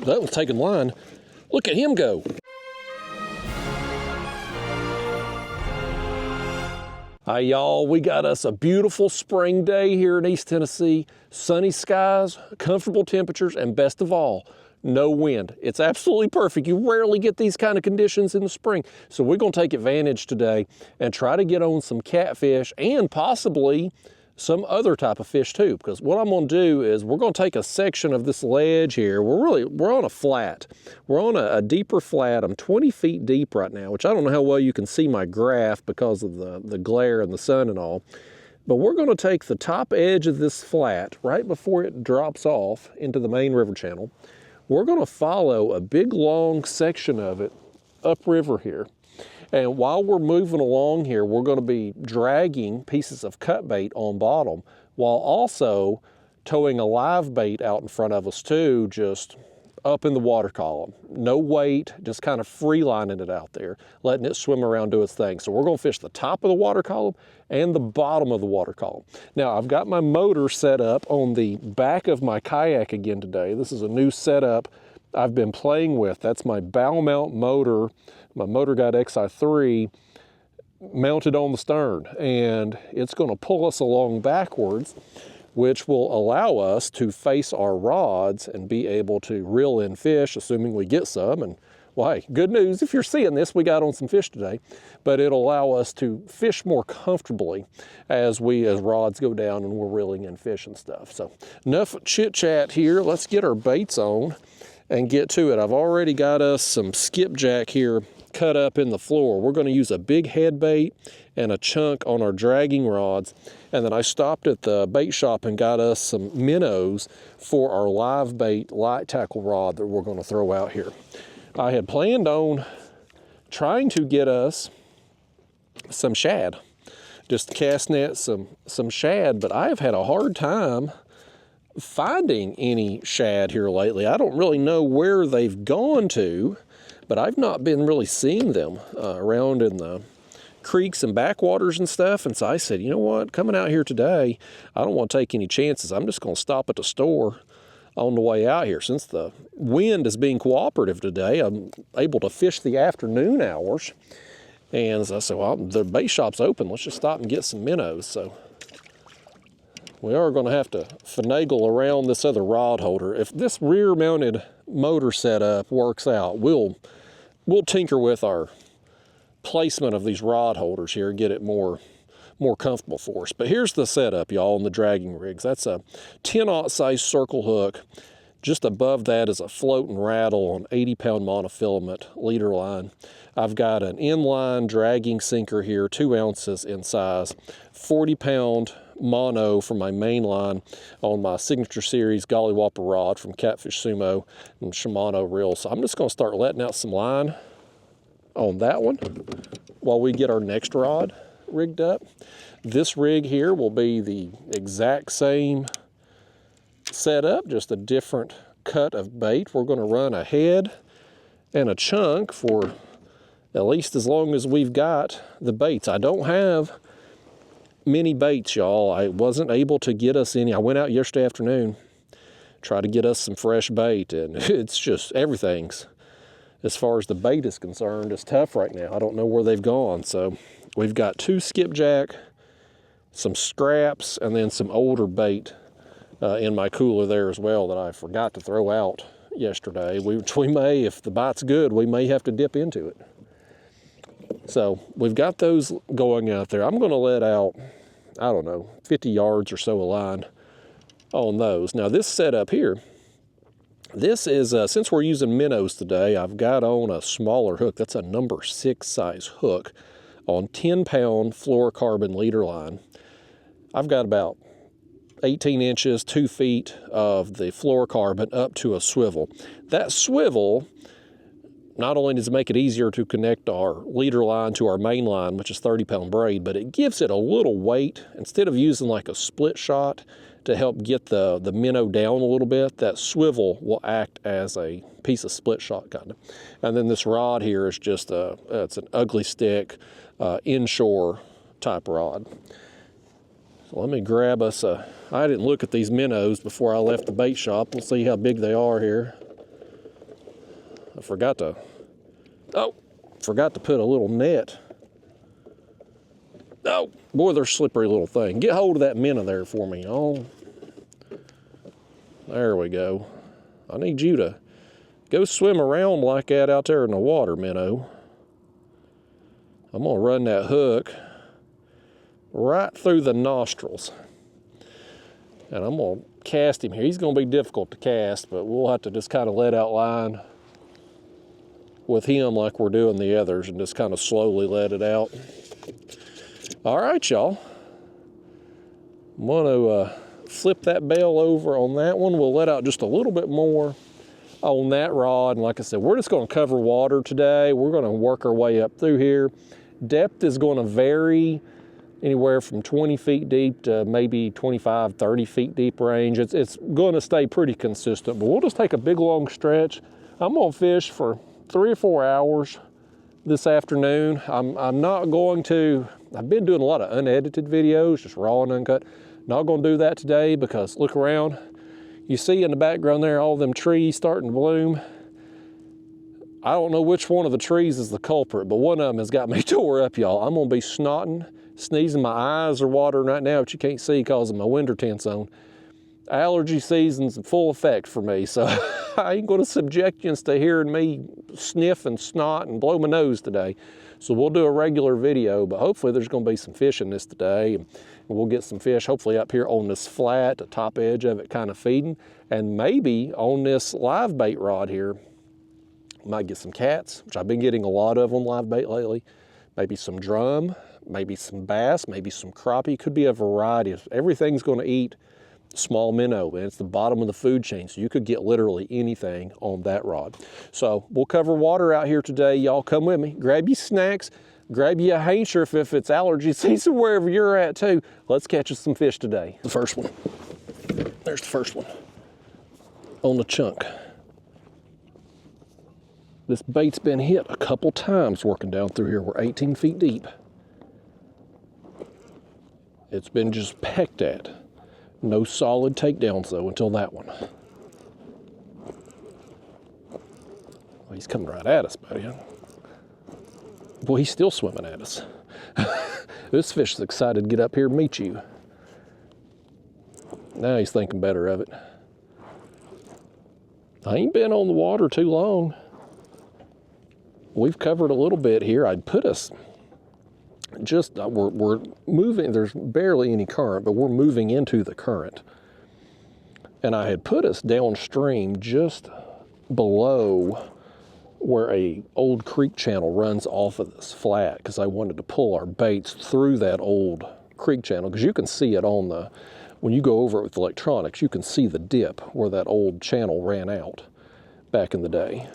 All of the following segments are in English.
that one's taking line. Look at him go. Hi, y'all. We got us a beautiful spring day here in East Tennessee. Sunny skies, comfortable temperatures, and best of all, no wind. It's absolutely perfect. You rarely get these kind of conditions in the spring. So we're going to take advantage today and try to get on some catfish and possibly some other type of fish too, because what I'm going to do is we're going to take a section of this ledge here. We're on a flat. We're on a deeper flat. I'm 20 feet deep right now, which I don't know how well you can see my graph because of the glare and the sun and all. But we're going to take the top edge of this flat right before it drops off into the main river channel. We're going to follow a big long section of it upriver here. And while we're moving along here, we're going to be dragging pieces of cut bait on bottom while also towing a live bait out in front of us too, just up in the water column. No weight, just kind of free lining it out there, letting it swim around, do its thing. So we're going to fish the top of the water column and the bottom of the water column. Now I've got my motor set up on the back of my kayak again today. This is a new setup I've been playing with. That's my bow mount motor, my Motor Guide XI3 mounted on the stern, and it's going to pull us along backwards, which will allow us to face our rods and be able to reel in fish, assuming we get some. And well, hey, good news, if you're seeing this, we got on some fish today, but it'll allow us to fish more comfortably as rods go down and we're reeling in fish and stuff. So enough chit chat here. Let's get our baits on and get to it. I've already got us some skipjack here cut up in the floor. We're going to use a big head bait and a chunk on our dragging rods. And then I stopped at the bait shop and got us some minnows for our live bait light tackle rod that we're going to throw out here. I had planned on trying to get us some shad, just cast net some shad, but I have had a hard time finding any shad here lately. I don't really know where they've gone to, but I've not been really seeing them around in the creeks and backwaters and stuff. And so I said, you know what, coming out here today, I don't want to take any chances. I'm just going to stop at the store on the way out here. Since the wind is being cooperative today, I'm able to fish the afternoon hours. And as I said, well, the bait shop's open. Let's just stop and get some minnows. So we are going to have to finagle around this other rod holder. If this rear mounted motor setup works out, we'll tinker with our placement of these rod holders here and get it more comfortable for us. But here's the setup, y'all, on the dragging rigs. That's a 10-aught size circle hook. Just above that is a float and rattle on 80-pound monofilament leader line. I've got an inline dragging sinker here, 2 ounces in size, 40-pound mono from my main line on my signature series Golly Whopper rod from Catfish Sumo and Shimano reel. So I'm just going to start letting out some line on that one while we get our next rod rigged up. This rig here will be the exact same setup, just a different cut of bait. We're going to run a head and a chunk for at least as long as we've got the baits. I don't have many baits, y'all. I wasn't able to get us any. I went out yesterday afternoon, tried to get us some fresh bait, and it's just everything's, as far as the bait is concerned, is tough right now. I don't know where they've gone. So we've got 2 skipjack, some scraps, and then some older bait in my cooler there as well that I forgot to throw out yesterday. We may, if the bite's good, we may have to dip into it. So we've got those going out there. I'm going to let out, I don't know, 50 yards or so of line on those. Now this setup here, this is, since we're using minnows today, I've got on a smaller hook. That's a number 6 size hook on 10-pound fluorocarbon leader line. I've got about 18 inches, 2 feet of the fluorocarbon up to a swivel. That swivel, not only does it make it easier to connect our leader line to our main line, which is 30-pound braid, but it gives it a little weight. Instead of using like a split shot to help get the minnow down a little bit, that swivel will act as a piece of split shot kind of. And then this rod here is just it's an ugly stick, inshore type rod. So let me grab us I didn't look at these minnows before I left the bait shop. We'll see how big they are here. I forgot to put a little net. Oh, boy, they're slippery little thing. Get hold of that minnow there for me. Oh, there we go. I need you to go swim around like that out there in the water, minnow. I'm gonna run that hook right through the nostrils. And I'm gonna cast him here. He's gonna be difficult to cast, but we'll have to just kind of let out line with him like we're doing the others and just kind of slowly let it out. All right, y'all. I'm gonna flip that bail over on that one. We'll let out just a little bit more on that rod. And like I said, we're just gonna cover water today. We're gonna work our way up through here. Depth is gonna vary anywhere from 20 feet deep to maybe 25, 30 feet deep range. It's gonna stay pretty consistent, but we'll just take a big long stretch. I'm gonna fish for 3 or 4 hours this afternoon. I'm not going to, I've been doing a lot of unedited videos, just raw and uncut. Not gonna do that today because look around. You see in the background there, all them trees starting to bloom. I don't know which one of the trees is the culprit, but one of them has got me tore up, y'all. I'm gonna be snotting, sneezing. My eyes are watering right now, but you can't see because of my winter tints on. Allergy season's in full effect for me, so I ain't gonna subject you to hearing me sniff and snot and blow my nose today. So we'll do a regular video, but hopefully there's gonna be some fish in this today. And we'll get some fish hopefully up here on this flat, the top edge of it kind of feeding, and maybe on this live bait rod here. Might get some cats, which I've been getting a lot of on live bait lately. Maybe some drum, maybe some bass, maybe some crappie. Could be a variety. Everything's gonna eat small minnow, and it's the bottom of the food chain, so you could get literally anything on that rod. So we'll cover water out here today. Y'all come with me. Grab your snacks, grab you a handkerchief if it's allergy season, wherever you're at too. Let's catch us some fish today. The first one. There's the first one on the chunk. This bait's been hit a couple times working down through here. We're 18 feet deep. It's been just pecked at. No solid takedowns though until that one. Well, he's coming right at us, buddy. Boy, he's still swimming at us. This fish is excited to get up here and meet you. Now he's thinking better of it. I ain't been on the water too long. We've covered a little bit here. I'd put us just, we're moving, there's barely any current, but we're moving into the current. And I had put us downstream just below where a old creek channel runs off of this flat, because I wanted to pull our baits through that old creek channel, because you can see it on the, when you go over it with electronics, you can see the dip where that old channel ran out back in the day.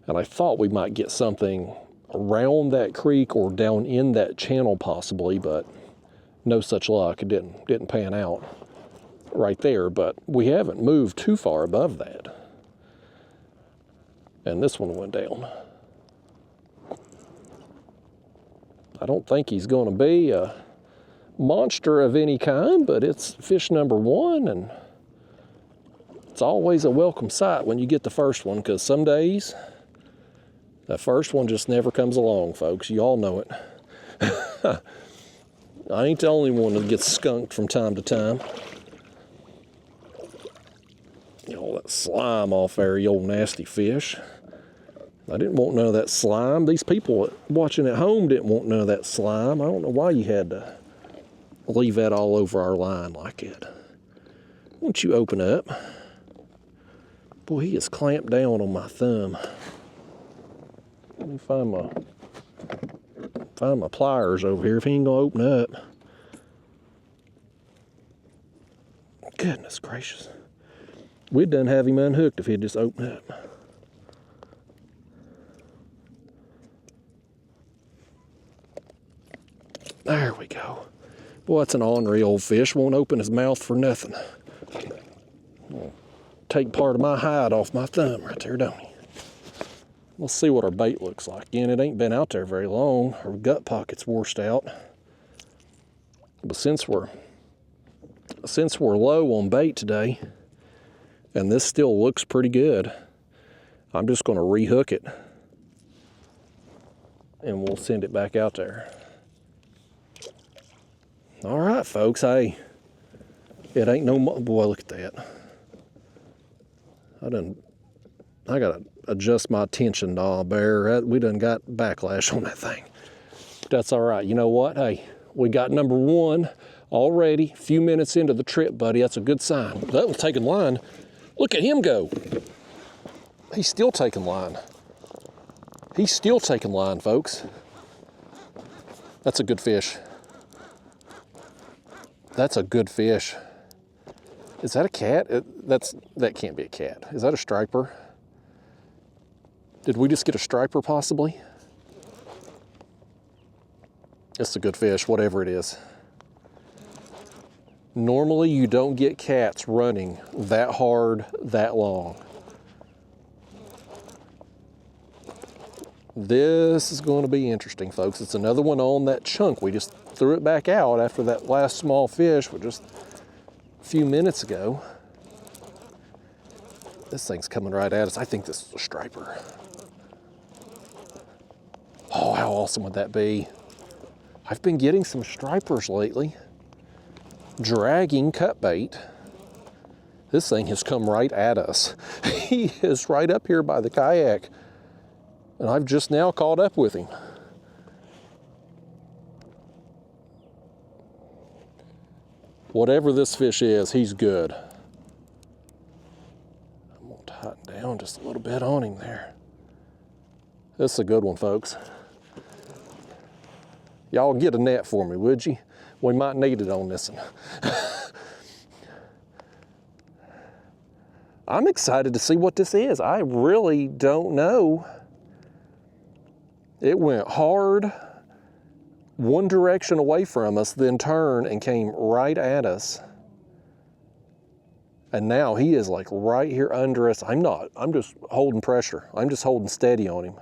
And I thought we might get something around that creek or down in that channel possibly, but no such luck. It didn't pan out right there, but we haven't moved too far above that. And this one went down. I don't think he's going to be a monster of any kind, but it's fish number one, and it's always a welcome sight when you get the first one, because some days that first one just never comes along, folks. You all know it. I ain't the only one that gets skunked from time to time. Get all that slime off there, you old nasty fish. I didn't want none of that slime. These people watching at home didn't want none of that slime. I don't know why you had to leave that all over our line like that. Won't you open up? Boy, he is clamped down on my thumb. Let me find my pliers over here if he ain't gonna open up. Goodness gracious. We'd done have him unhooked if he'd just opened up. There we go. Boy, that's an ornery old fish. Won't open his mouth for nothing. Take part of my hide off my thumb right there, don't he? Let's see what our bait looks like. Again, it ain't been out there very long. Our gut pocket's washed out. But since we're low on bait today, and this still looks pretty good, I'm just gonna rehook it and we'll send it back out there. All right, folks, hey, it ain't no more, boy, look at that. I gotta adjust my tension dial, Bear. We done got backlash on that thing. That's all right, you know what, hey, we got number one already, a few minutes into the trip, buddy. That's a good sign. That was taking line. Look at him go. He's still taking line. He's still taking line, folks. That's a good fish. That's a good fish. Is that a cat? That can't be a cat. Is that a striper? Did we just get a striper possibly? It's a good fish, whatever it is. Normally you don't get cats running that hard, that long. This is going to be interesting, folks. It's another one on that chunk. We just threw it back out after that last small fish was just a few minutes ago. This thing's coming right at us. I think this is a striper. Oh, how awesome would that be? I've been getting some stripers lately. Dragging cut bait. This thing has come right at us. He is right up here by the kayak. And I've just now caught up with him. Whatever this fish is, he's good. I'm gonna tighten down just a little bit on him there. This is a good one, folks. Y'all get a net for me, would you? We might need it on this one. I'm excited to see what this is. I really don't know. It went hard, one direction away from us, then turned and came right at us. And now he is like right here under us. I'm just holding pressure. I'm just holding steady on him.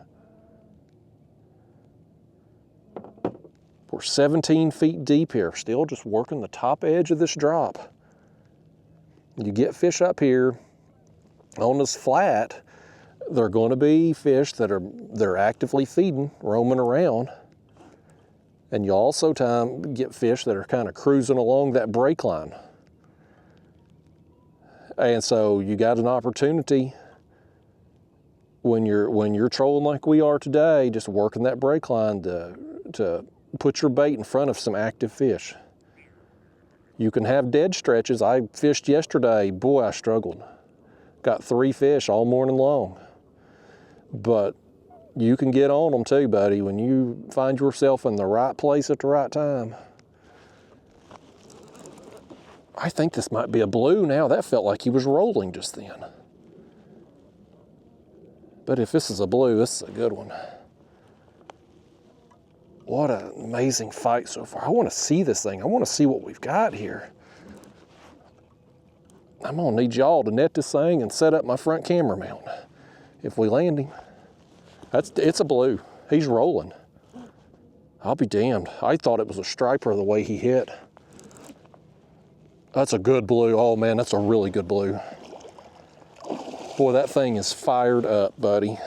We're 17 feet deep here, still just working the top edge of this drop. You get fish up here on this flat, there are going to be fish they're actively feeding, roaming around. And you also get fish that are kind of cruising along that break line. And so you got an opportunity when you're trolling like we are today, just working that break line to put your bait in front of some active fish. You can have dead stretches. I fished yesterday. Boy, I struggled. Got 3 fish all morning long. But you can get on them too, buddy, when you find yourself in the right place at the right time. I think this might be a blue now. That felt like he was rolling just then. But if this is a blue, this is a good one. What an amazing fight so far. I want to see this thing. I want to see what we've got here. I'm gonna need y'all to net this thing and set up my front camera mount if we land him. It's a blue. He's rolling. I'll be damned. I thought it was a striper the way he hit. That's a good blue. Oh man, that's a really good blue. Boy, that thing is fired up, buddy.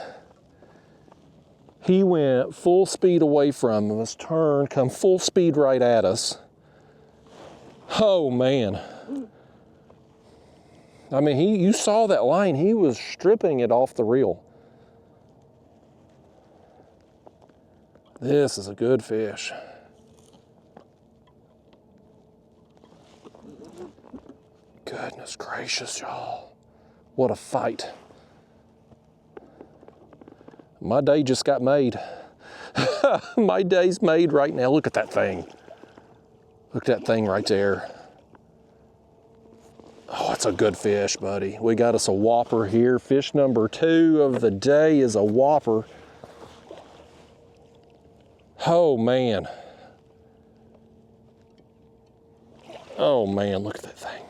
He went full speed away from us, turned, come full speed right at us. Oh man. I mean, you saw that line. He was stripping it off the reel. This is a good fish. Goodness gracious, y'all. What a fight. My day just got made. My day's made right now. Look at that thing. Look at that thing right there. Oh, it's a good fish, buddy. We got us a whopper here. Fish number 2 of the day is a whopper. Oh, man. Oh, man, look at that thing.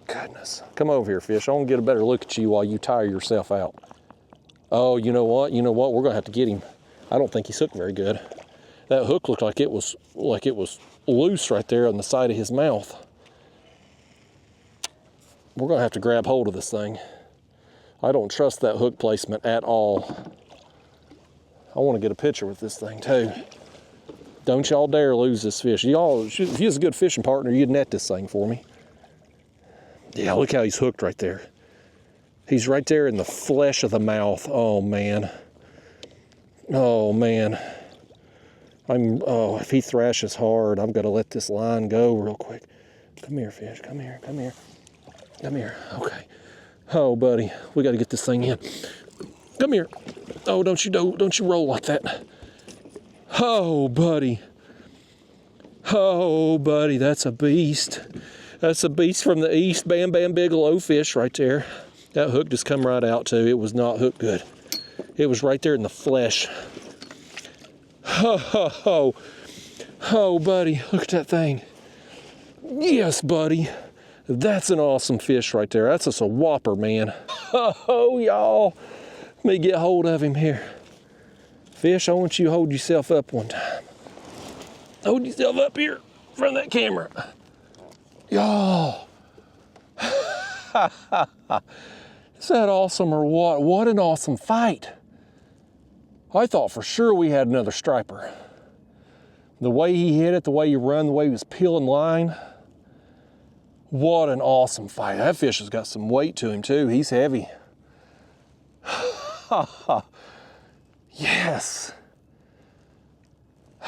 Goodness. Come over here, fish. I want to get a better look at you while you tire yourself out. Oh, you know what? You know what? We're going to have to get him. I don't think he's hooked very good. That hook looked like it was loose right there on the side of his mouth. we're gonna have to grab hold of this thing. I don't trust that hook placement at all. I wanna get a picture with this thing too. Don't y'all dare lose this fish. Y'all, if you was a good fishing partner, you'd net this thing for me. Yeah, look how he's hooked right there. He's right there in the flesh of the mouth. Oh man. Oh man. If he thrashes hard, I'm gonna let this line go real quick. Come here, fish, come here, come here. Come here, okay. Oh, buddy, we gotta get this thing in. Come here. Oh, don't you roll like that. Oh, buddy. Oh, buddy, that's a beast. That's a beast from the east. Bam, bam, Bigelow fish right there. That hook just come right out too. It was not hooked good. It was right there in the flesh. Oh, buddy, look at that thing. Yes, buddy. That's an awesome fish right there. That's just a whopper, man. Oh, y'all. Let me get hold of him here. Fish, I want you to hold yourself up one time. Hold yourself up here in front of that camera. Y'all. Is that awesome or what? What an awesome fight. I thought for sure we had another striper. The way he hit it, the way he run, the way he was peeling line. What an awesome fight. That fish has got some weight to him too. He's heavy. Yes.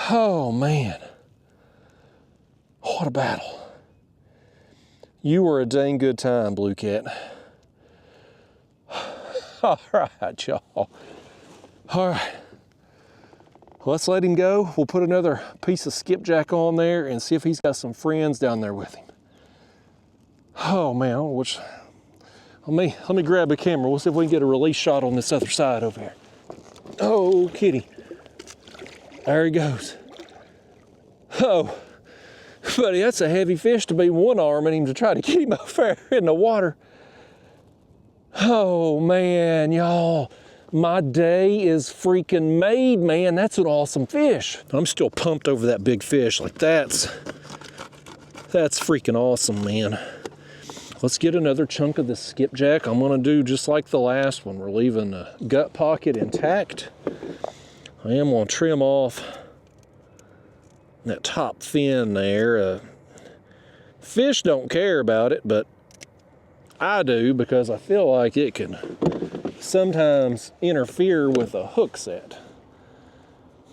Oh man. What a battle. You were a dang good time, Blue Cat. All right, y'all. All right. Let's let him go. We'll put another piece of skipjack on there and see if he's got some friends down there with him. Oh man, let me grab a camera. We'll see if we can get a release shot on this other side over here. Oh, kitty. There he goes. Oh, buddy, that's a heavy fish to be one-arming him to try to get him up there in the water. Oh man, y'all. My day is freaking made, man. That's an awesome fish. I'm still pumped over that big fish. Like that's freaking awesome, man. Let's get another chunk of this skipjack. I'm gonna do just like the last one. We're leaving the gut pocket intact. I am gonna trim off that top fin there. Fish don't care about it, but I do because I feel like it can sometimes interfere with a hook set.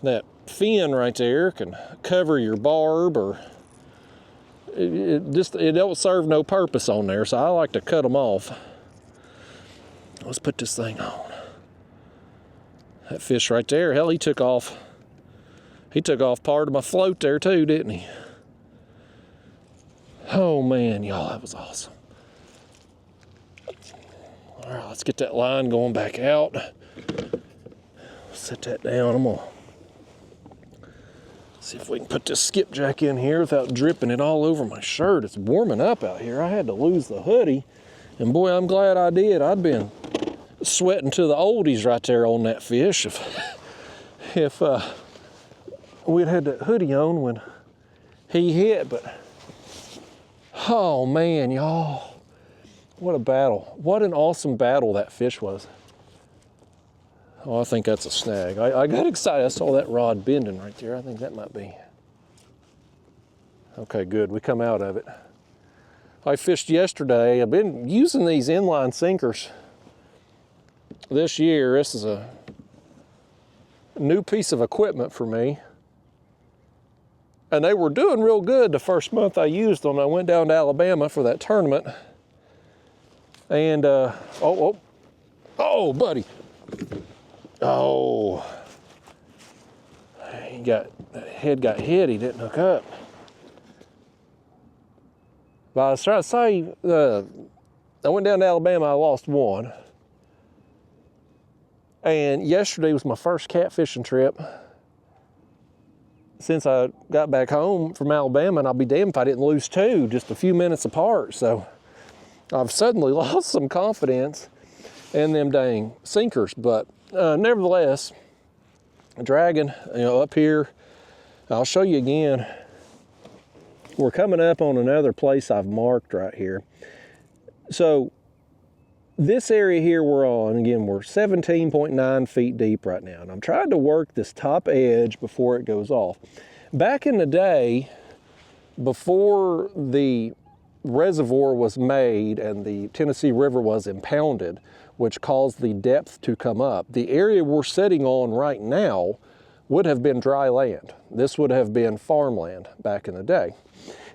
That fin right there can cover your barb, or it don't serve no purpose on there, so I like to cut them off. Let's put this thing on. That fish right there, hell, he took off part of my float there too, didn't he? Oh man, y'all, that was awesome. All right, let's get that line going back out. Set that down. I'm gonna see if we can put this skipjack in here without dripping it all over my shirt. It's warming up out here. I had to lose the hoodie, and boy, I'm glad I did. I'd been sweating to the oldies right there on that fish if we'd had that hoodie on when he hit. But oh man, y'all, what a battle. What an awesome battle that fish was. Oh, I think that's a snag. I got excited. I saw that rod bending right there. I think that might be. Okay, good. We come out of it. I fished yesterday. I've been using these inline sinkers this year. This is a new piece of equipment for me. And they were doing real good the first month I used them. I went down to Alabama for that tournament. And, oh, buddy. Oh, head got hit, he didn't hook up. But I was trying to say, I went down to Alabama, I lost one. And yesterday was my first catfishing trip since I got back home from Alabama, and I'll be damned if I didn't lose two, just a few minutes apart. So I've suddenly lost some confidence in them dang sinkers, but nevertheless, dragging, up here, I'll show you again. We're coming up on another place I've marked right here. So this area here we're on, again, we're 17.9 feet deep right now. And I'm trying to work this top edge before it goes off. Back in the day, before the reservoir was made and the Tennessee River was impounded, which caused the depth to come up, the area we're sitting on right now would have been dry land. This would have been farmland back in the day.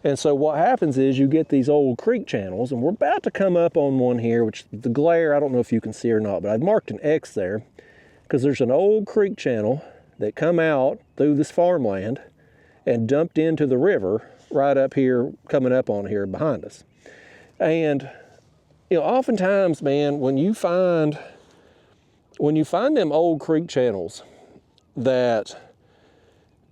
And so what happens is you get these old creek channels, and we're about to come up on one here, which the glare, I don't know if you can see or not, but I've marked an X there because there's an old creek channel that come out through this farmland and dumped into the river right up here, coming up on here behind us. And, you know, oftentimes, man, when you find them old creek channels that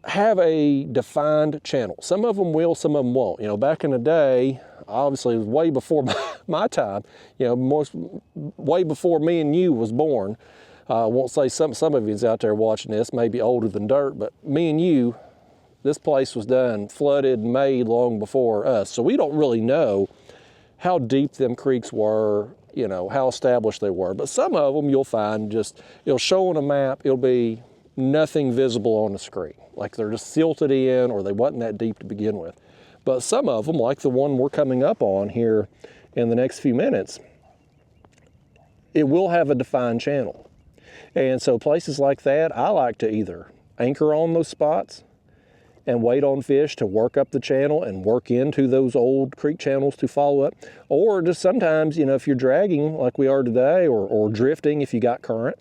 have a defined channel. Some of them will, some of them won't. You know, back in the day, obviously it was way before my time, you know, way before me and you was born. I won't say some of you's out there watching this, maybe older than dirt, but me and you, this place was done, flooded, made long before us. So we don't really know how deep them creeks were, you know, how established they were. But some of them you'll find just, it'll show on a map, it'll be nothing visible on the screen. Like they're just silted in, or they wasn't that deep to begin with. But some of them, like the one we're coming up on here in the next few minutes, it will have a defined channel. And so places like that, I like to either anchor on those spots and wait on fish to work up the channel and work into those old creek channels to follow up. Or just sometimes, you know, if you're dragging like we are today, or drifting if you got current,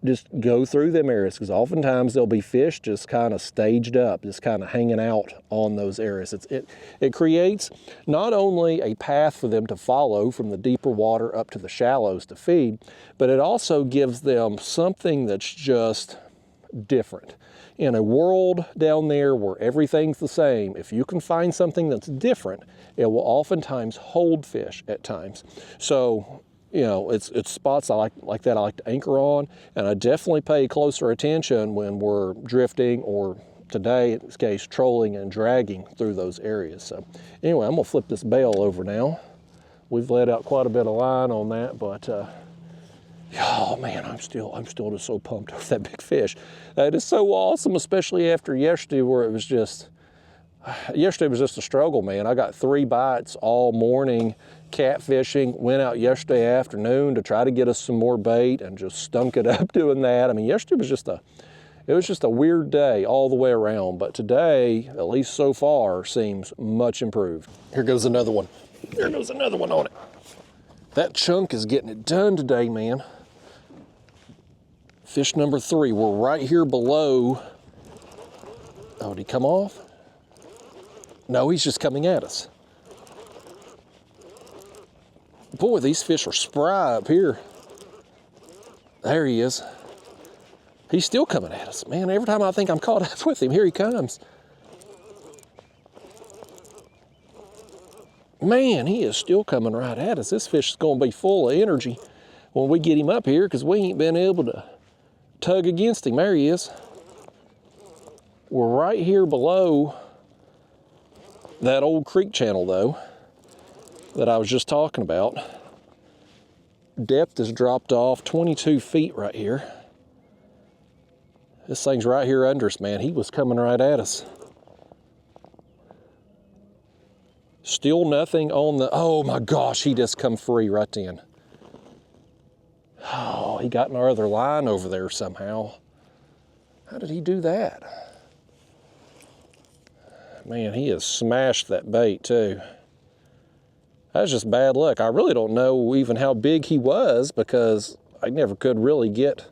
just go through them areas, because oftentimes there'll be fish just kind of staged up, just kind of hanging out on those areas. It creates not only a path for them to follow from the deeper water up to the shallows to feed, but it also gives them something that's just different. In a world down there where everything's the same, if you can find something that's different, it will oftentimes hold fish at times. So, you know, it's spots I like that I like to anchor on, and I definitely pay closer attention when we're drifting, or today, in this case, trolling and dragging through those areas. So anyway, I'm gonna flip this bail over now. We've let out quite a bit of line on that, but oh man, I'm still just so pumped over that big fish. That is so awesome, especially after yesterday, where it was just, yesterday was just a struggle, man. I got 3 bites all morning catfishing, went out yesterday afternoon to try to get us some more bait and just stunk it up doing that. I mean, yesterday was just a weird day all the way around, but today, at least so far, seems much improved. Here goes another one. There goes another one on it. That chunk is getting it done today, man. Fish number 3, we're right here below. Oh, did he come off? No, he's just coming at us. Boy, these fish are spry up here. There he is. He's still coming at us. Man, every time I think I'm caught up with him, here he comes. Man, he is still coming right at us. This fish is going to be full of energy when we get him up here, because we ain't been able to tug against him. There he is. We're right here below that old creek channel, though, that I was just talking about. Depth has dropped off 22 feet right here. This thing's right here under us, man. He was coming right at us. Still nothing on the, oh my gosh, he just come free right then. Oh, he got in our other line over there somehow. How did he do that? Man, he has smashed that bait too. That's just bad luck. I really don't know even how big he was, because I never could really get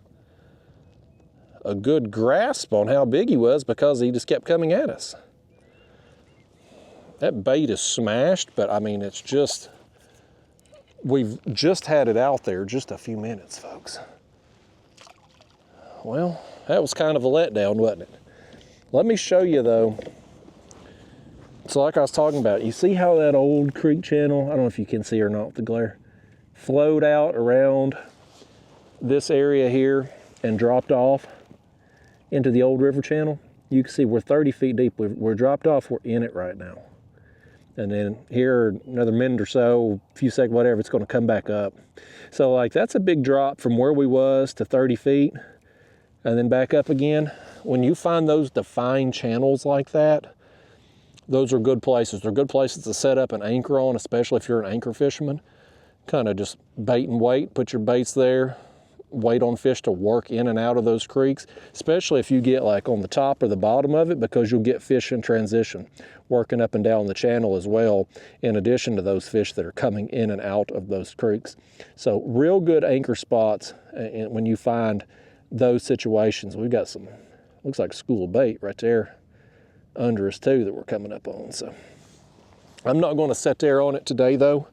a good grasp on how big he was, because he just kept coming at us. That bait is smashed, but I mean, it's just, we've just had it out there just a few minutes, folks. Well, that was kind of a letdown, wasn't it? Let me show you though. So like I was talking about, you see how that old creek channel, I don't know if you can see or not with the glare, flowed out around this area here and dropped off into the old river channel? You can see we're 30 feet deep. We're dropped off, we're in it right now. And then here, another minute or so, a few seconds, whatever, it's going to come back up. So like that's a big drop from where we was to 30 feet and then back up again. When you find those defined channels like that, those are good places. They're good places to set up an anchor on, especially if you're an anchor fisherman. Kind of just bait and wait, put your baits there, wait on fish to work in and out of those creeks, especially if you get like on the top or the bottom of it, because you'll get fish in transition working up and down the channel as well, in addition to those fish that are coming in and out of those creeks. So real good anchor spots when you find those situations. We've got some, looks like school of bait right there under us too that we're coming up on. So I'm not going to sit there on it today though.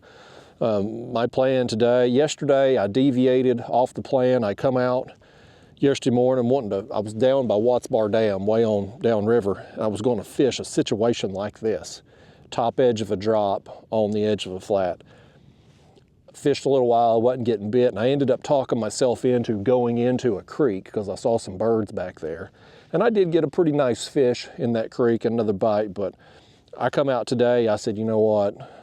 My plan today, yesterday I deviated off the plan. I come out yesterday morning I was down by Watts Bar Dam, way on downriver. I was going to fish a situation like this, top edge of a drop on the edge of a flat. Fished a little while, wasn't getting bit, and I ended up talking myself into going into a creek because I saw some birds back there. And I did get a pretty nice fish in that creek, another bite, but I come out today, I said, you know what?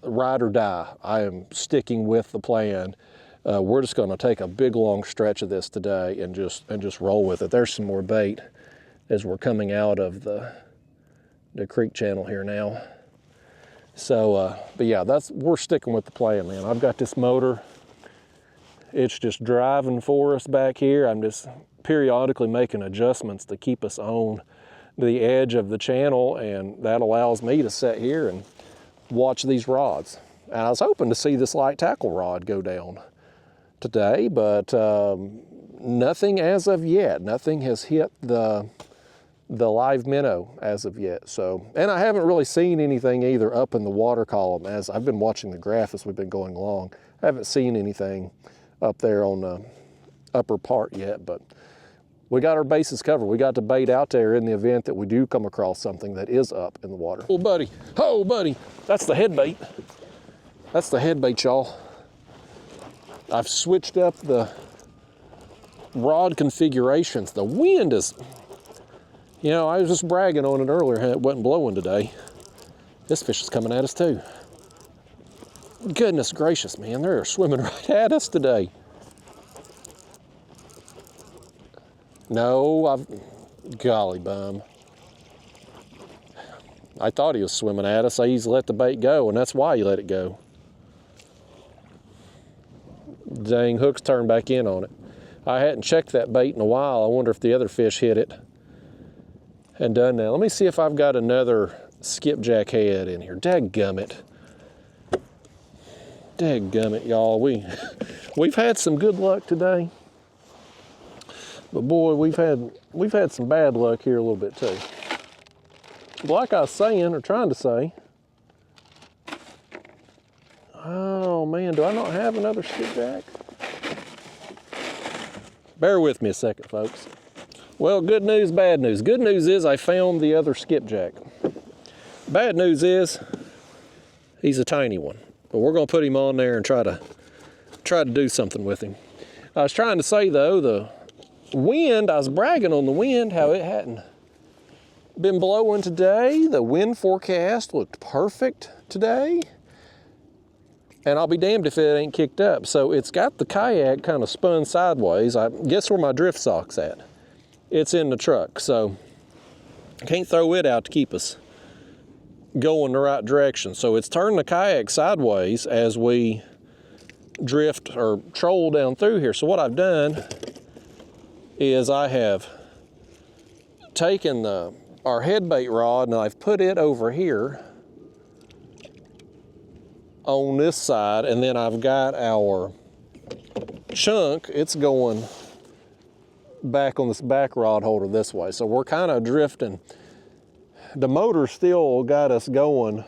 Ride or die. I am sticking with the plan. We're just going to take a big long stretch of this today and just roll with it. There's some more bait as we're coming out of the creek channel here now. So, but yeah, we're sticking with the plan, man. I've got this motor. It's just driving for us back here. I'm just periodically making adjustments to keep us on the edge of the channel, and that allows me to sit here and watch these rods. And I was hoping to see this light tackle rod go down today, but nothing as of yet. Nothing has hit the live minnow as of yet. So, and I haven't really seen anything either up in the water column as I've been watching the graph as we've been going along. I haven't seen anything up there on the upper part yet, but we got our bases covered. We got the bait out there in the event that we do come across something that is up in the water. Oh, buddy. Oh, buddy. That's the head bait. That's the head bait, y'all. I've switched up the rod configurations. The wind is, you know, I was just bragging on it earlier. It wasn't blowing today. This fish is coming at us too. Goodness gracious, man. They're swimming right at us today. No, golly bum. I thought he was swimming at us. I easily let the bait go, and that's why he let it go. Dang, hook's turned back in on it. I hadn't checked that bait in a while. I wonder if the other fish hit it and done that. Let me see if I've got another skipjack head in here. Dadgummit. Dadgummit, y'all. We've had some good luck today. But boy, we've had some bad luck here a little bit too. Like I was saying, or trying to say, oh man, do I not have another skipjack? Bear with me a second, folks. Well, good news, bad news. Good news is I found the other skipjack. Bad news is he's a tiny one, but we're gonna put him on there and try to do something with him. I was trying to say though, the wind, I was bragging on the wind, how it hadn't been blowing today. The wind forecast looked perfect today. And I'll be damned if it ain't kicked up. So it's got the kayak kind of spun sideways. I guess where my drift sock's at. It's in the truck, so I can't throw it out to keep us going the right direction. So it's turned the kayak sideways as we drift or troll down through here. So what I've done is I have taken our head bait rod and I've put it over here on this side, and then I've got our chunk, it's going back on this back rod holder this way. So we're kind of drifting. The motor still got us going.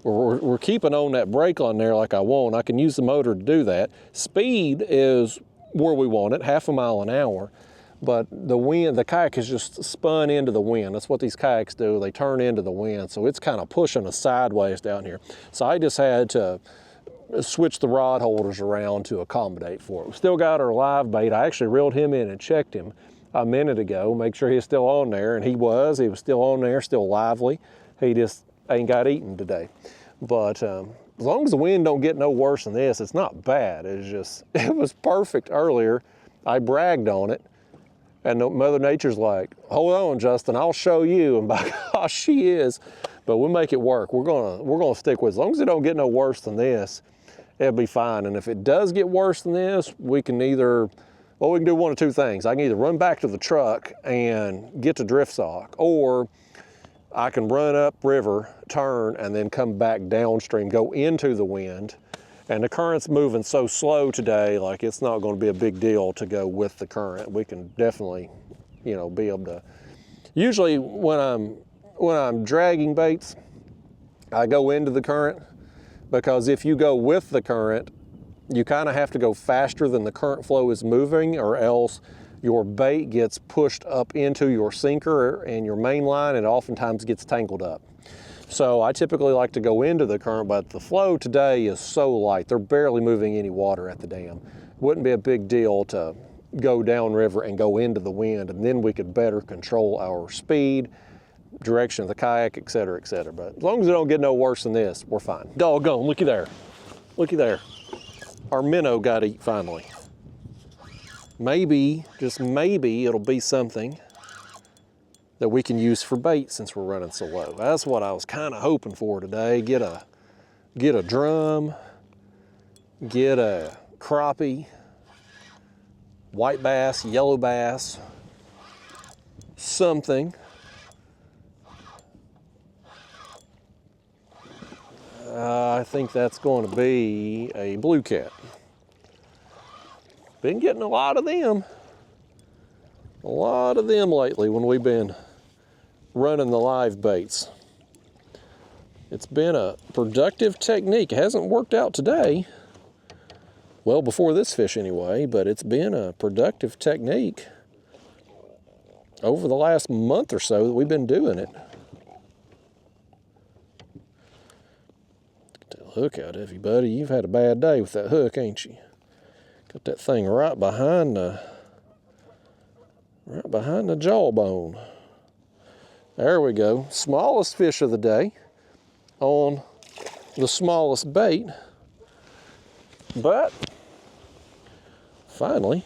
We're keeping on that brake on there like I want. I can use the motor to do that. Speed is where we want it, 0.5 mile an hour. But the wind, the kayak is just spun into the wind. That's what these kayaks do. They turn into the wind. So it's kind of pushing us sideways down here. So I just had to switch the rod holders around to accommodate for it. We still got our live bait. I actually reeled him in and checked him a minute ago, make sure he's still on there. And he was still on there, still lively. He just ain't got eaten today. But as long as the wind don't get no worse than this, it's not bad. It's just, it was perfect earlier. I bragged on it, and Mother Nature's like, hold on, Justin, I'll show you. And by gosh, she is. But we'll make it work. We're gonna stick with it. As long as it don't get no worse than this, it'll be fine. And if it does get worse than this, we can either, well, we can do one of two things. I can either run back to the truck and get the drift sock, or I can run up river, turn, and then come back downstream, go into the wind. And the current's moving so slow today, like it's not going to be a big deal to go with the current. We can definitely, you know, be able to. Usually when I'm dragging baits, I go into the current, because if you go with the current, you kind of have to go faster than the current flow is moving, or else your bait gets pushed up into your sinker and your main line, and oftentimes gets tangled up. So I typically like to go into the current, but the flow today is so light, they're barely moving any water at the dam. Wouldn't be a big deal to go downriver and go into the wind, and then we could better control our speed, direction of the kayak, et cetera, et cetera. But as long as it don't get no worse than this, we're fine. Doggone, looky there. Looky there. Our minnow got eat finally. Maybe, just maybe, it'll be something that we can use for bait since we're running so low. That's what I was kind of hoping for today. Get a drum, get a crappie, white bass, yellow bass, something. I think that's going to be a blue cat. Been getting a lot of them lately when we've been running the live baits. It's been a productive technique. It hasn't worked out today, well, before this fish anyway, but it's been a productive technique over the last month or so that we've been doing it. Get that hook out of you, buddy. You've had a bad day with that hook, ain't you? Got that thing right behind the jawbone. There we go. Smallest fish of the day on the smallest bait. But finally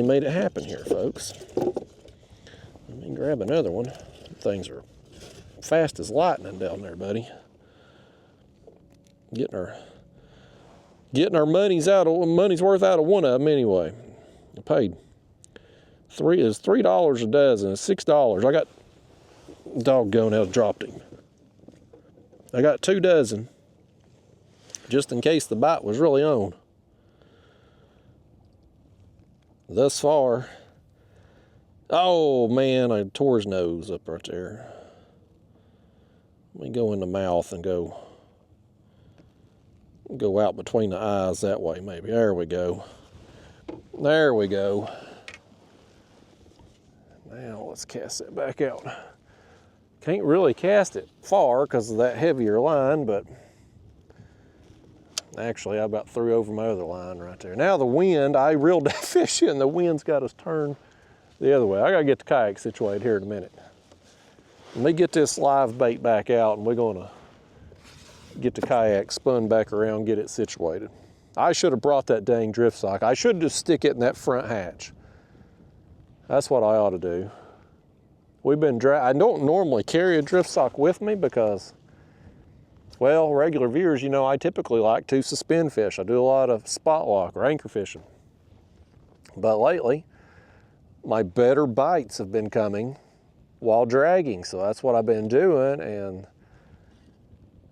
made it happen here, folks. Let me grab another one. Things are fast as lightning down there, buddy. Getting our money's worth out of one of them anyway. I paid $3 a dozen. It's $6. I got, doggone, I dropped him. I got 2 dozen, just in case the bite was really on. Thus far, oh man, I tore his nose up right there. Let me go in the mouth and go out between the eyes that way, maybe. There we go. There we go. Now let's cast it back out. Can't really cast it far because of that heavier line, but actually I about threw over my other line right there. Now the wind, I reeled that fish in, the wind's got us turned the other way. I gotta get the kayak situated here in a minute. Let me get this live bait back out, and we're gonna get the kayak spun back around, get it situated. I should have brought that dang drift sock. I should just stick it in that front hatch. That's what I ought to do. I don't normally carry a drift sock with me because, well, regular viewers, you know, I typically like to suspend fish. I do a lot of spot lock or anchor fishing. But lately, my better bites have been coming while dragging, so that's what I've been doing, and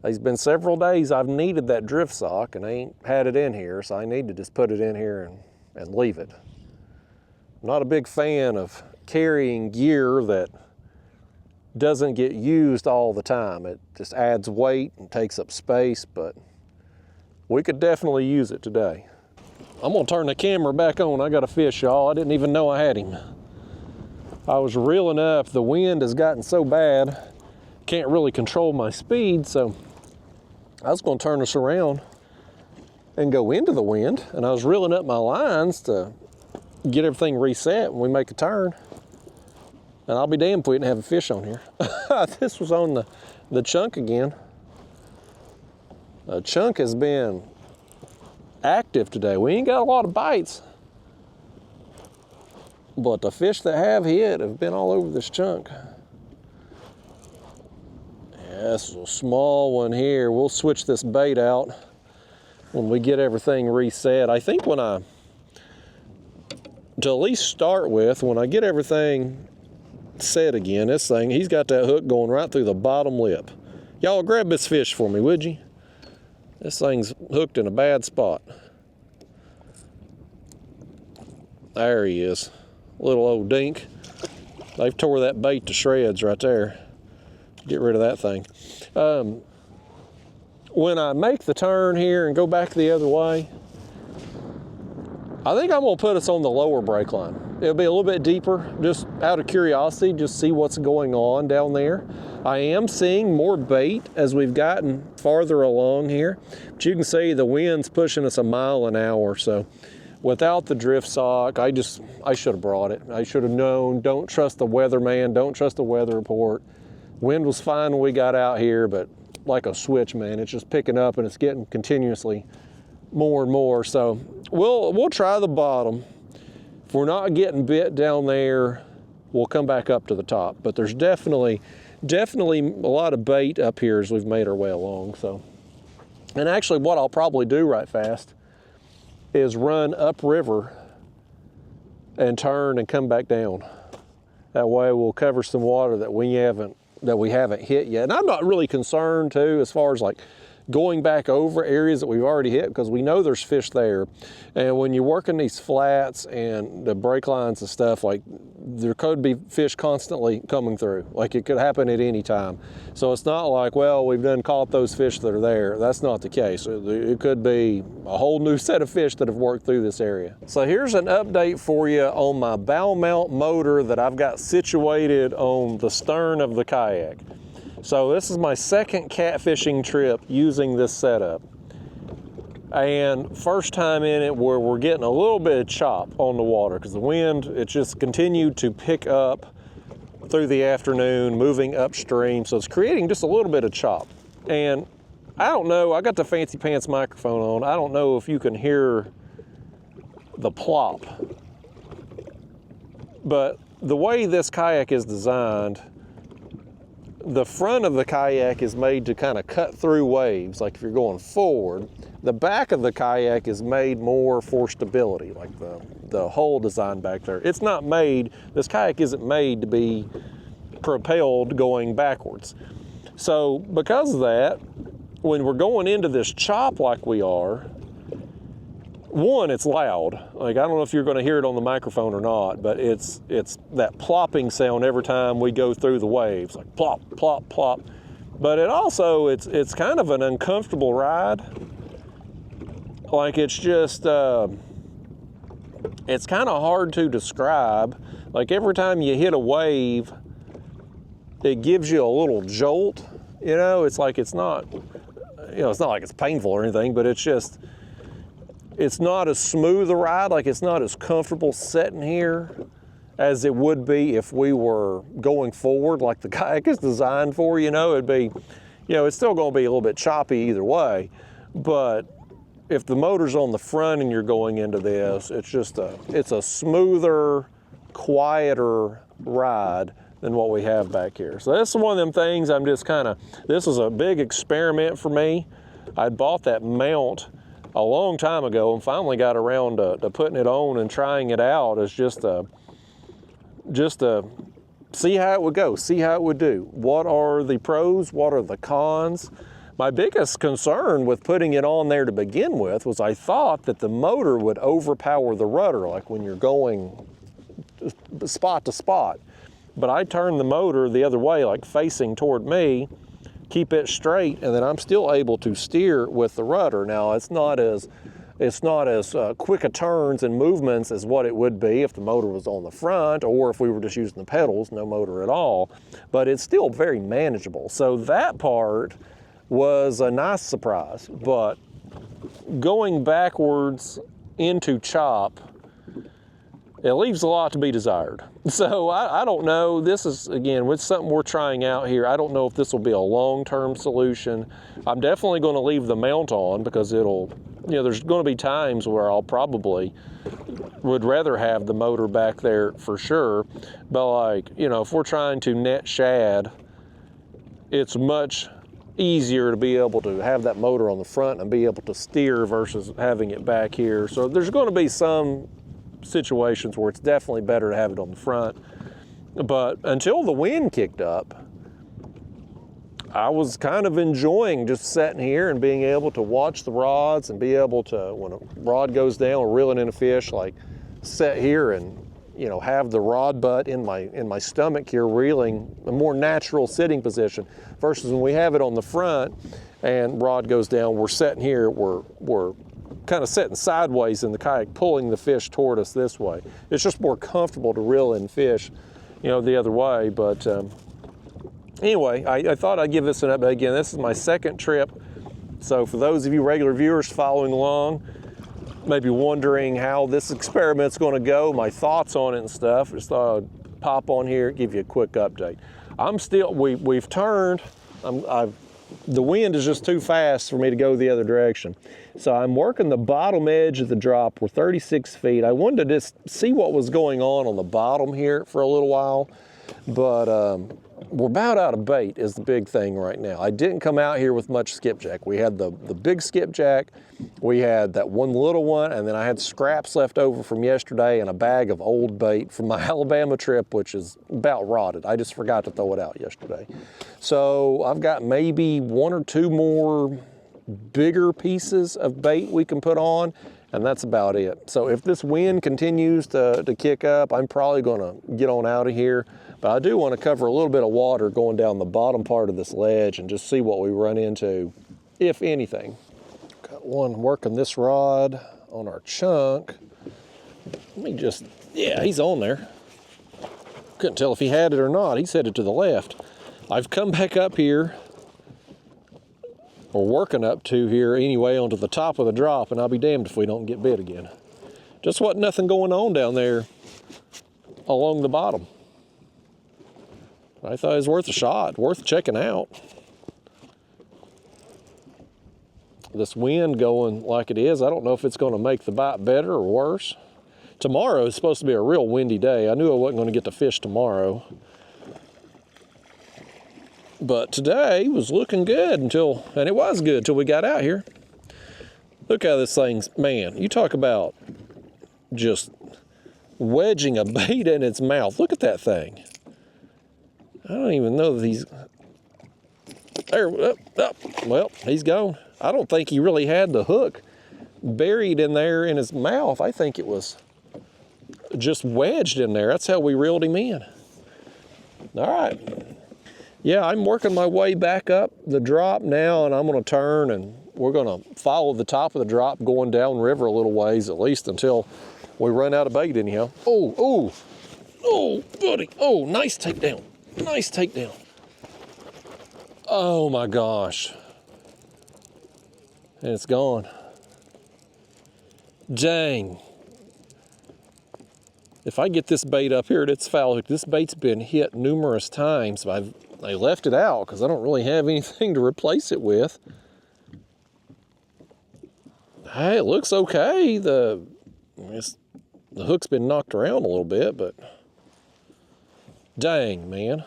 there's been several days I've needed that drift sock and I ain't had it in here, so I need to just put it in here and leave it. I'm not a big fan of carrying gear that doesn't get used all the time. It just adds weight and takes up space, but we could definitely use it today. I'm gonna turn the camera back on. I got a fish, y'all. I didn't even know I had him. I was reeling up. The wind has gotten so bad, can't really control my speed, so I was gonna turn this around and go into the wind, and I was reeling up my lines to get everything reset when we make a turn. And I'll be damned if we didn't have a fish on here. This was on the chunk again. The chunk has been active today. We ain't got a lot of bites, but the fish that have hit have been all over this chunk. Yeah, this is a small one here. We'll switch this bait out when we get everything reset. I think to at least start with, when I get everything set again, this thing, he's got that hook going right through the bottom lip. Y'all grab this fish for me, would you? This thing's hooked in a bad spot. There he is. Little old dink. They've tore that bait to shreds right there. Get rid of that thing. When I make the turn here and go back the other way, I think I'm gonna put us on the lower break line. It'll be a little bit deeper, just out of curiosity, just see what's going on down there. I am seeing more bait as we've gotten farther along here, but you can see the wind's pushing us a mile an hour. So without the drift sock, I should have brought it. I should have known. Don't trust the weatherman, don't trust the weather report. Wind was fine when we got out here, but like a switch, man, it's just picking up and it's getting continuously more and more. So we'll try the bottom. If we're not getting bit down there, we'll come back up to the top. But there's definitely a lot of bait up here as we've made our way along. So, and actually what I'll probably do right fast is run upriver and turn and come back down. That way we'll cover some water that we haven't hit yet. And I'm not really concerned too as far as like going back over areas that we've already hit, because we know there's fish there. And when you're working these flats and the break lines and stuff, like there could be fish constantly coming through. Like it could happen at any time. So it's not like, well, we've done caught those fish that are there. That's not the case. It could be a whole new set of fish that have worked through this area. So here's an update for you on my bow mount motor that I've got situated on the stern of the kayak. So this is my second catfishing trip using this setup. And first time in it where we're getting a little bit of chop on the water because the wind, it just continued to pick up through the afternoon, moving upstream. So it's creating just a little bit of chop. And I don't know, I got the fancy pants microphone on. I don't know if you can hear the plop. But the way this kayak is designed, the front of the kayak is made to kind of cut through waves, like if you're going forward. The back of the kayak is made more for stability, like the hull design back there. It's not made, this kayak isn't made to be propelled going backwards. So because of that, when we're going into this chop like we are, one, it's loud. Like, I don't know if you're going to hear it on the microphone or not, but it's that plopping sound every time we go through the waves, like plop, plop, plop. But it's kind of an uncomfortable ride. Like, it's just, it's kind of hard to describe. Like, every time you hit a wave, it gives you a little jolt. You know, it's like it's not like it's painful or anything, but it's not as smooth a ride, like it's not as comfortable sitting here as it would be if we were going forward like the kayak is designed for. It'd be, it's still gonna be a little bit choppy either way, but if the motor's on the front and you're going into this, it's a smoother, quieter ride than what we have back here. So that's one of them things I'm just this is a big experiment for me. I'd bought that mount a long time ago and finally got around to putting it on and trying it out as just to see how it would go, see how it would do. What are the pros? What are the cons? My biggest concern with putting it on there to begin with was I thought that the motor would overpower the rudder, like when you're going spot to spot. But I turned the motor the other way, like facing toward me, keep it straight, and then I'm still able to steer with the rudder. Now, it's not as quick a turns and movements as what it would be if the motor was on the front or if we were just using the pedals, no motor at all, but it's still very manageable. So that part was a nice surprise, but going backwards into chop it leaves a lot to be desired. So I don't know. This is, again, with something we're trying out here. I don't know if this will be a long-term solution. I'm definitely going to leave the mount on because it'll, you know, there's going to be times where I'll probably would rather have the motor back there for sure. But like, you know, if we're trying to net shad, it's much easier to be able to have that motor on the front and be able to steer versus having it back here. So there's going to be some situations where it's definitely better to have it on the front. But until the wind kicked up, I was kind of enjoying just sitting here and being able to watch the rods and be able to, when a rod goes down or reeling in a fish, like sit here and, you know, have the rod butt in my stomach here reeling, a more natural sitting position versus when we have it on the front and rod goes down, we're sitting here, we're kind of sitting sideways in the kayak, pulling the fish toward us this way. It's just more comfortable to reel in fish, you know, the other way. But anyway, I thought I'd give this an update. Again, this is my second trip. So for those of you regular viewers following along, maybe wondering how this experiment's going to go, my thoughts on it and stuff, just thought I'd pop on here, give you a quick update. I'm still, we've turned, the wind is just too fast for me to go the other direction. So I'm working the bottom edge of the drop. We're 36 feet. I wanted to just see what was going on the bottom here for a little while, but we're about out of bait is the big thing right now. I didn't come out here with much skipjack. We had the big skipjack, we had that one little one, and then I had scraps left over from yesterday and a bag of old bait from my Alabama trip, which is about rotted. I just forgot to throw it out yesterday. So I've got maybe one or two more bigger pieces of bait we can put on, and that's about it. So if this wind continues to kick up, I'm probably gonna get on out of here. But I do want to cover a little bit of water going down the bottom part of this ledge and just see what we run into, if anything. Got one working this rod on our chunk. Let me just, yeah, he's on there. Couldn't tell if he had it or not. He's headed to the left. I've come back up here, or working up to here anyway, onto the top of the drop, and I'll be damned if we don't get bit again. Just wasn't nothing going on down there along the bottom. I thought it was worth a shot, worth checking out. This wind going like it is, I don't know if it's going to make the bite better or worse. Tomorrow is supposed to be a real windy day. I knew I wasn't going to get to fish tomorrow. But today was looking good until, and it was good until we got out here. Look how this thing's, man, you talk about just wedging a bait in its mouth. Look at that thing. I don't even know that he's, there, well, he's gone. I don't think he really had the hook buried in there in his mouth. I think it was just wedged in there. That's how we reeled him in. All right. Yeah, I'm working my way back up the drop now, and I'm gonna turn and we're gonna follow the top of the drop going down river a little ways, at least until we run out of bait anyhow. Oh, buddy. Oh, nice takedown. Nice takedown. Oh my gosh. And it's gone. Dang. If I get this bait up here at its foul hook, this bait's been hit numerous times. I left it out because I don't really have anything to replace it with. Hey, it looks okay. The hook's been knocked around a little bit, but dang, man.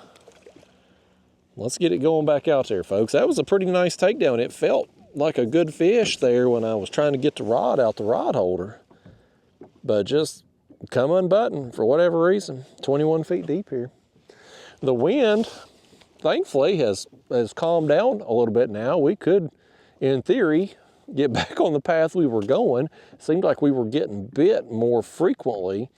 Let's get it going back out there, folks. That was a pretty nice takedown. It felt like a good fish there when I was trying to get the rod out the rod holder. But just come unbuttoned for whatever reason. 21 feet deep here. The wind, thankfully, has calmed down a little bit now. We could, in theory, get back on the path we were going. It seemed like we were getting bit more frequently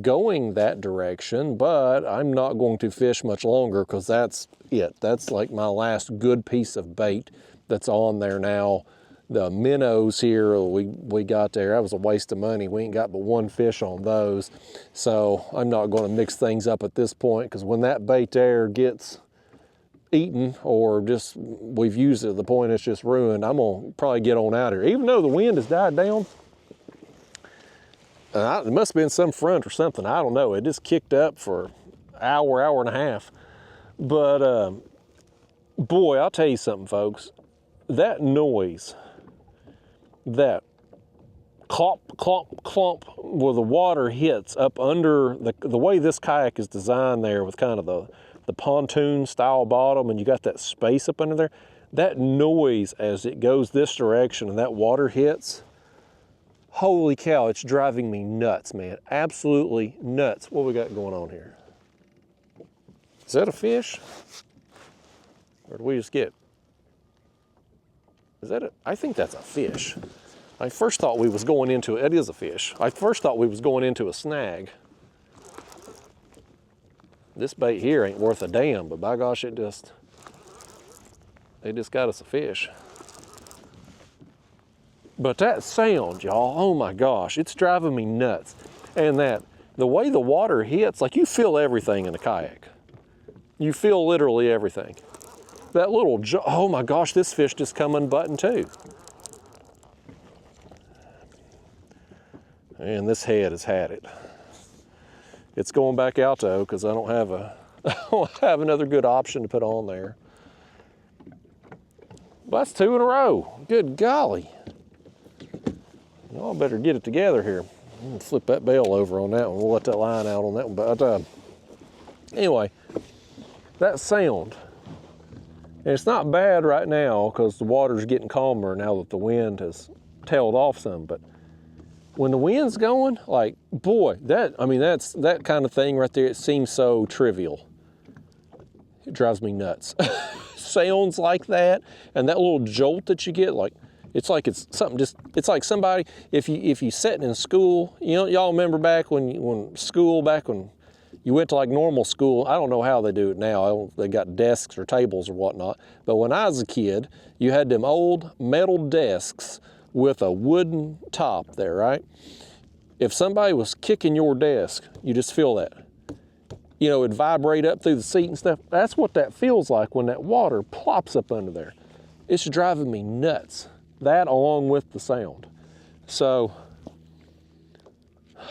going that direction, but I'm not going to fish much longer because that's it. That's like my last good piece of bait that's on there now. The minnows here we got there, that was a waste of money. We ain't got but one fish on those. So I'm not going to mix things up at this point, because when that bait there gets eaten or just we've used it to the point it's just ruined, I'm going to probably get on out of here. Even though the wind has died down, it must have been some front or something. I don't know. It just kicked up for an hour, hour and a half. But boy, I'll tell you something, folks. That noise, that clomp, clomp, clomp, where the water hits up under the way this kayak is designed there with kind of the pontoon style bottom, and you got that space up under there, that noise as it goes this direction and that water hits, holy cow, it's driving me nuts, man. Absolutely nuts. What we got going on here? Is that a fish? Or do we just get, is that I think that's a fish. I first thought we was going into, it is a fish. I first thought we was going into a snag. This bait here ain't worth a damn, but by gosh, it just got us a fish. But that sound, y'all, oh my gosh, it's driving me nuts. And the way the water hits, like you feel everything in a kayak. You feel literally everything. That little, oh my gosh, this fish just come unbuttoned too. And this head has had it. It's going back out though, because I don't have another good option to put on there. Well, that's 2 in a row. Good golly. Y'all better get it together here. I'm gonna flip that bail over on that one. We'll let that line out on that one. But anyway, that sound. And it's not bad right now because the water's getting calmer now that the wind has tailed off some. But when the wind's going, like, boy, that's that kind of thing right there. It seems so trivial. It drives me nuts. Sounds like that, and that little jolt that you get, like, it's something just, it's like somebody, if you sitting in school, you know, y'all remember back when you went to like normal school. I don't know how they do it now. They got desks or tables or whatnot. But when I was a kid, you had them old metal desks with a wooden top there, right? If somebody was kicking your desk, you just feel that. You know, it'd vibrate up through the seat and stuff. That's what that feels like when that water plops up under there. It's driving me nuts. That along with the sound. So,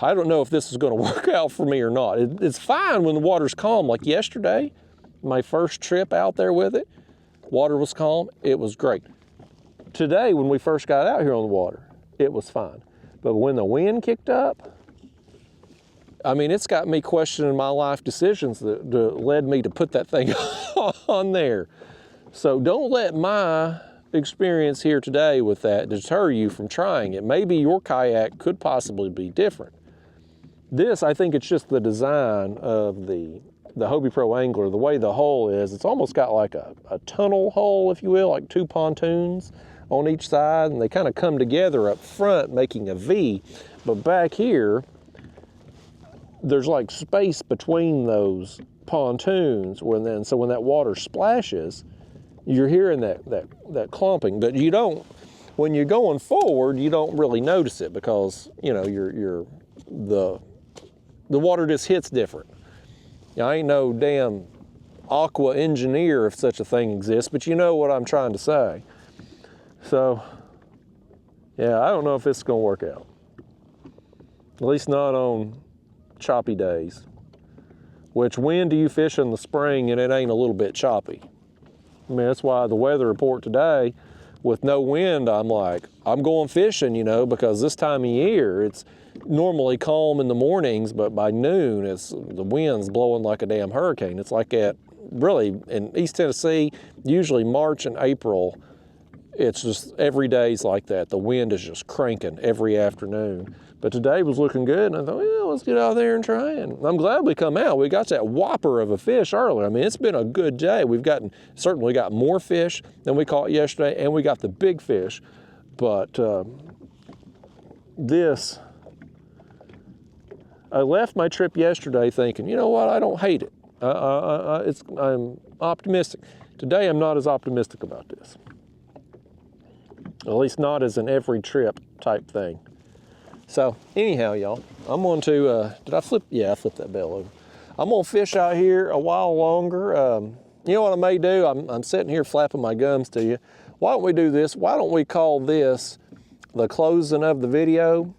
I don't know if this is going to work out for me or not. It's fine when the water's calm. Like yesterday, my first trip out there with it, water was calm. It was great. Today, when we first got out here on the water, it was fine. But when the wind kicked up, I mean, it's got me questioning my life decisions that led me to put that thing on there. So don't let my experience here today with that deter you from trying it. Maybe your kayak could possibly be different. This, I think it's just the design of the Hobie Pro Angler, the way the hull is. It's almost got like a tunnel hull, if you will, like 2 pontoons on each side, and they kind of come together up front, making a V. But back here, there's like space between those pontoons, so when that water splashes, you're hearing that clumping. But you don't, when you're going forward, you don't really notice it because, you know, the water just hits different. I ain't no damn aqua engineer if such a thing exists, but you know what I'm trying to say. So, yeah, I don't know if it's gonna work out. At least not on choppy days. Which, when do you fish in the spring and it ain't a little bit choppy? I mean, that's why the weather report today, with no wind, I'm like, I'm going fishing, you know, because this time of year, it's normally calm in the mornings, but by noon, the wind's blowing like a damn hurricane. It's like really, in East Tennessee, usually March and April, it's just every day's like that. The wind is just cranking every afternoon. But today was looking good, and I thought, well, let's get out there and try it. I'm glad we come out. We got that whopper of a fish earlier. I mean, it's been a good day. We've certainly got more fish than we caught yesterday, and we got the big fish. But I left my trip yesterday thinking, you know what, I don't hate it. I'm optimistic. Today, I'm not as optimistic about this. At least not as an every trip type thing. So anyhow, y'all, I'm going to, did I flip? Yeah, I flipped that bell over. I'm going to fish out here a while longer. You know what I may do? I'm sitting here flapping my gums to you. Why don't we do this? Why don't we call this the closing of the video?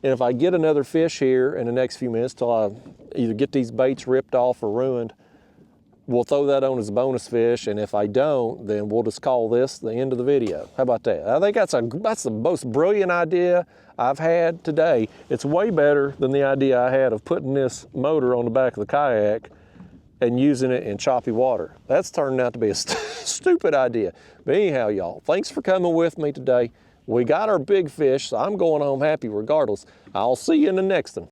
And if I get another fish here in the next few minutes till I either get these baits ripped off or ruined, we'll throw that on as a bonus fish. And if I don't, then we'll just call this the end of the video. How about that? I think that's the most brilliant idea I've had today. It's way better than the idea I had of putting this motor on the back of the kayak and using it in choppy water. That's turning out to be a stupid idea. But anyhow, y'all, thanks for coming with me today. We got our big fish, so I'm going home happy regardless. I'll see you in the next one.